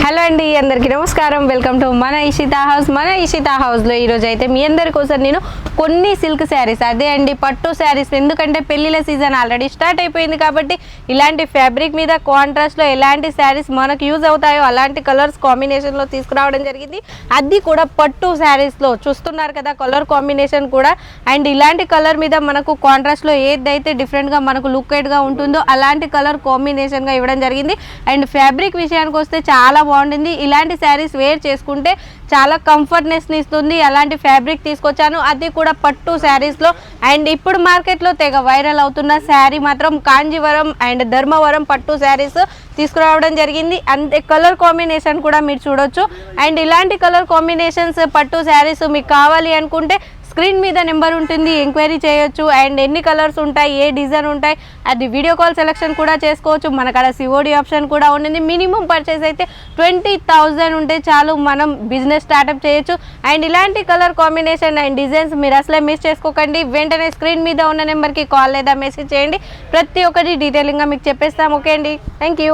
Hello అండి, అందరికీ నమస్కారం. వెల్కమ్ టు మన ఇషితా హౌస్. మన ఇషితా హౌస్లో ఈరోజు అయితే మీ అందరి కోసం నేను కొన్ని సిల్క్ శారీస్, అదే అండి పట్టు శారీస్, ఎందుకంటే పెళ్ళిళ్ళ సీజన్ ఆల్రెడీ స్టార్ట్ అయిపోయింది కాబట్టి ఇలాంటి ఫ్యాబ్రిక్ మీద కాంట్రాస్ట్లో ఎలాంటి శారీస్ మనకు యూజ్ అవుతాయో అలాంటి కలర్స్ కాంబినేషన్లో తీసుకురావడం జరిగింది. అది కూడా పట్టు శారీస్లో చూస్తున్నారు కదా, కలర్ కాంబినేషన్ కూడా. అండ్ ఇలాంటి కలర్ మీద మనకు కాంట్రాస్ట్లో ఏదైతే డిఫరెంట్గా మనకు లుక్కెడ్గా ఉంటుందో అలాంటి కలర్ కాంబినేషన్గా ఇవ్వడం జరిగింది. అండ్ ఫ్యాబ్రిక్ విషయానికి వస్తే చాలా బాగుంటుంది. ఇలాంటి శారీస్ వేర్ చేసుకుంటే చాలా కంఫర్ట్నెస్ని ఇస్తుంది. అలాంటి ఫ్యాబ్రిక్ తీసుకొచ్చాను, అది కూడా పట్టు శారీస్లో. అండ్ ఇప్పుడు మార్కెట్లో తెగ వైరల్ అవుతున్న శారీ మాత్రం కాంజీవరం అండ్ ధర్మవరం పట్టు శారీస్ తీసుకురావడం జరిగింది. అంతే కలర్ కాంబినేషన్ కూడా మీరు చూడొచ్చు. అండ్ ఇలాంటి కలర్ కాంబినేషన్స్ పట్టు శారీస్ మీకు కావాలి అనుకుంటే స్క్రీన్ మీద నెంబర్ ఉంటుంది, ఎంక్వైరీ చేయొచ్చు. అండ్ ఎన్ని కలర్స్ ఉంటాయి, ఏ డిజైన్ ఉంటాయి, అది వీడియో కాల్ సెలెక్షన్ కూడా చేసుకోవచ్చు. మనకాడ సిఓడి ఆప్షన్ కూడా ఉంటుంది. మినిమం పర్చేస్ అయితే 20,000 ఉంటే చాలు, మనం బిజినెస్ స్టార్ట్అప్ చేయొచ్చు. అండ్ ఇలాంటి కలర్ కాంబినేషన్ అండ్ డిజైన్స్ మీరు అసలే మిస్ చేసుకోకండి. వెంటనే స్క్రీన్ మీద ఉన్న నెంబర్కి కాల్ లేదా మెసేజ్ చేయండి. ప్రతి ఒక్కటి డీటెయిలింగ్గా మీకు చెప్పేస్తాం. ఓకే అండి, థ్యాంక్ యూ.